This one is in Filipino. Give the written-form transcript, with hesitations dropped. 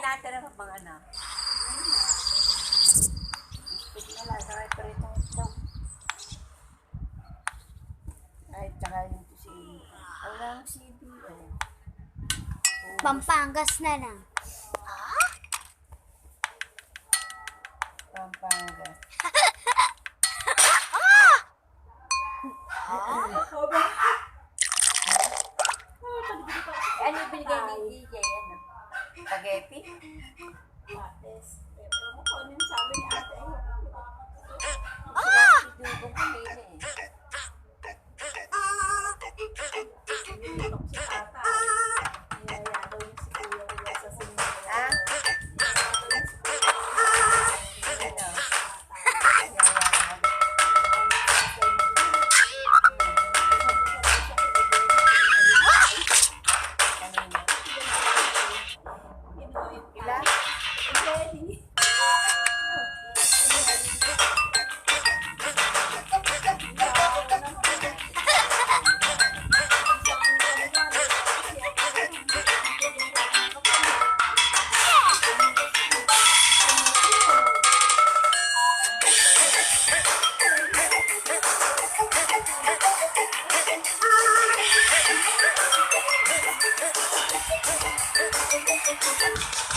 tinatira pa pang anak. Biscuit na lang, saka paritong itlog. Ay, tsaka yung si... Walang CD, oh. Pampangas na lang. Pampanga. Ano yung binigay ni DJ? Ano? Spaghetti? Pates. Pero mo kung ano yung sabi ni ate. Sinasitubong kami na eh. Tutok si ata. Niyaya daw yung si Kuya Kuya sa sinimula. Ha? Ilan? Thank you.